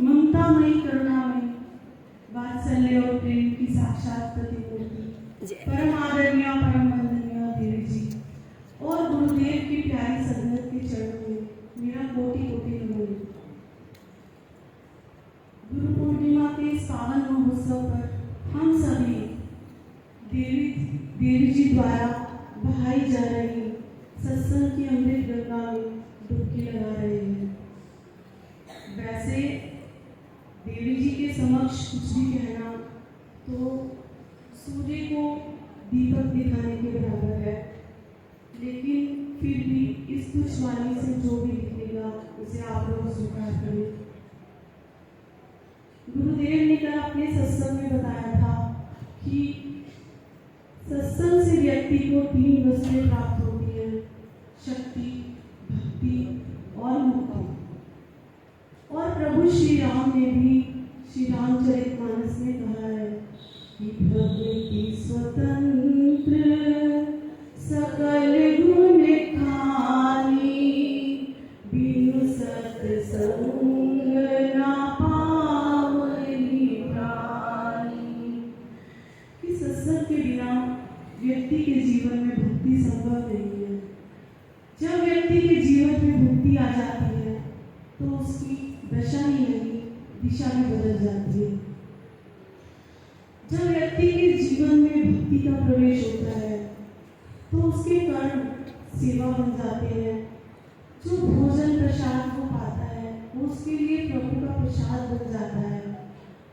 ममतामयी, करुणामयी, वात्सल्य और प्रेम की साक्षात प्रतिमूर्ति, परम आदरणीय, परम वंदनीय देवी जी और गुरुदेव की प्यारी संगत के चरणों में मेरा कोटि कोटि नमन। गुरु पूर्णिमा के इस पावन महोत्सव पर हम सभी देवी जी द्वारा बहाई जा रही सत्संग की अमृत गंगा में डुबकी लगा रहे हैं। वैसे देवी जी के समक्ष कुछ भी कहना तो सूर्य को दीपक दिखाने के बराबर है, लेकिन फिर भी इस तुच्छ वाणी से जो भी दिखेगा उसे आप लोग स्वीकार करें। गुरुदेव ने कल अपने सत्संग में बताया था कि सत्संग से व्यक्ति को 3 वस्तुएं प्राप्त होती है: शक्ति, भक्ति और मुक्ति। और प्रभु श्री राम ने भी श्री रामचरितमानस में कहा है कि प्रकृति स्वतंत्र सकल गुण खानी, बिनु सत्संग ना पावई प्राणी। कि सत्संग के बिना व्यक्ति के जीवन में भक्ति संभव नहीं है। जब व्यक्ति के जीवन में भक्ति आ जाती है तो उसकी दशा ही नहीं, दिशा भी बदल जाती है। जब व्यक्ति के जीवन में भक्ति का प्रवेश होता है तो उसके कर्म सेवा बन जाते हैं। जो भोजन प्रसाद को पाता है वो उसके लिए प्रभु का प्रसाद बन जाता है।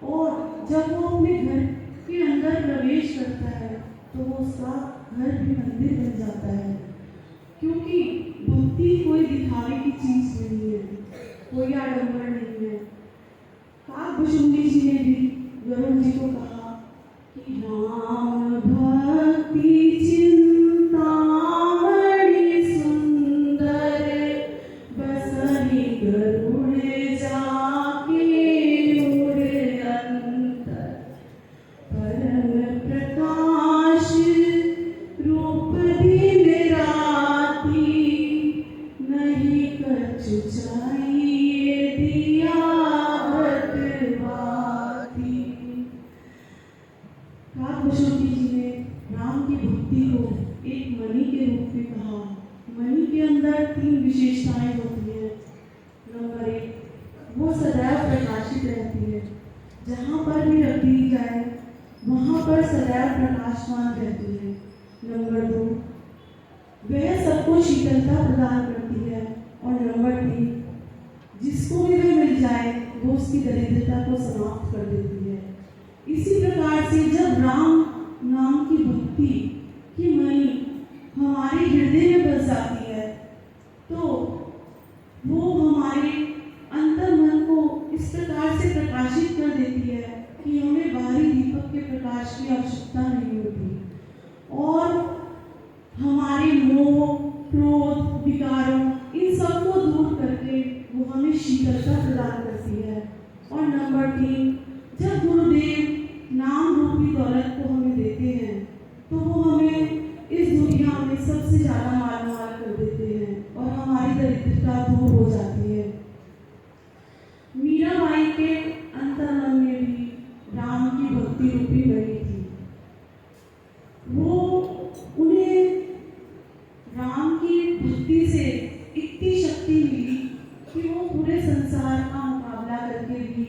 और जब वो अपने घर के अंदर प्रवेश करता है तो वो उसका घर भी मंदिर बन जाता है। क्योंकि भक्ति कोई दिखावे की चीज नहीं है, कोई आडंबर नहीं है। काकभुजुंडी जी ने भी वरुण जी को कहा कि राम भक्ति चिंतामणि सुंदर, बसहि गरुड़ जाके उड़े अंतर, परम प्रकाश रूप दिन राती, नहीं कछु चाहिए दिया बतवाती। काकभुजुंडी जी ने राम की भक्ति को एक मणि के रूप में कहा। मणि के अंदर 3 विशेषताएं होती हैं। नंबर 1, वो सदैव प्रकाशित रहती है। जहाँ पर भी रख दी जाए वहाँ पर सदैव प्रकाशमान रहती है। नंबर 2, वह सबको शीतलता प्रदान करती है। और नंबर 3, जिसको भी वह मिल जाए वो उसकी दरिद्रता को समाप्त कर देती है। इसी प्रकार से जब राम नाम की भक्ति की मणि हमारे हृदय में बस जाती है तो वो हमारे अंतर मन को इस प्रकार से प्रकाशित कर देती है कि हमें बाहरी दीपक के प्रकाश की आवश्यकता नहीं होती। और हमारे मोह, क्रोध, विकारों इन सबको दूर करके वो हमें शीतलता प्रदान करती है। और नंबर 3, जब गुरुदेव नाम रूपी दौलत को हमें देते हैं तो वो हमें इस दुनिया में सबसे ज्यादा मालामाल कर देते हैं और हमारी दरिद्रता दूर हो जाती है। मीराबाई के अंतर्मन में भी राम की भक्ति रूपी मणि थी। वो उन्हें राम की भक्ति से इतनी शक्ति मिली कि वो पूरे संसार का मुकाबला करके भी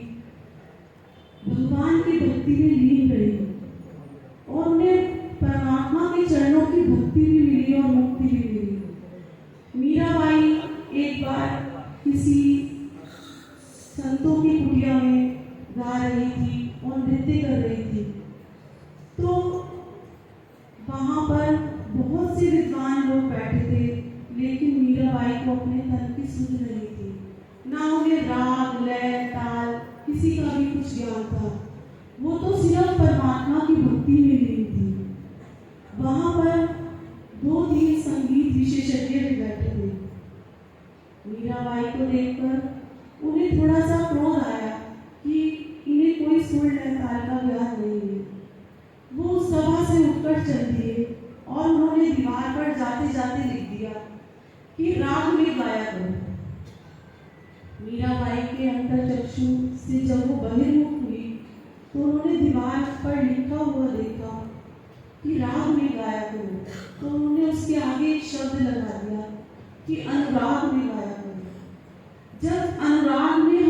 भगवान की भक्ति में लीन रही और उन्हें परमात्मा के चरणों की भक्ति भी मिली और मुक्ति भी मिली। मीराबाई एक बार किसी संतों की कुटिया में गा रही थी और नृत्य कर रही थी। तो वहाँ पर बहुत से विद्वान लोग बैठे थे, लेकिन मीराबाई को अपने तन की सुध नहीं थी। ना उन्हें राग, लय, ताल किसी का भी कुछ ज्ञान था। वो तो सिर्फ परमात्मा की भक्ति में लीन थी। वहाँ पर 2-3 संगीत विशेषज्ञ भी बैठे थे। मीराबाई को देखकर उन्हें थोड़ा सा क्रोध आया कि इन्हें कोई सुर, लय, ताल का ज्ञान नहीं है। वो सभा से उठकर चल दिए और उन्होंने दीवार पर जाते जाते लिख दिया कि राग में गाया करो। मीराबाई के अंतर्चक्षु से जब वो बहिर्मुख हुई तो उन्होंने दीवार पर लिखा हुआ देखा कि राग में गाया करो, तो उन्होंने उसके आगे एक शब्द लगा दिया कि अनुराग में गाया करो। जब अनुराग में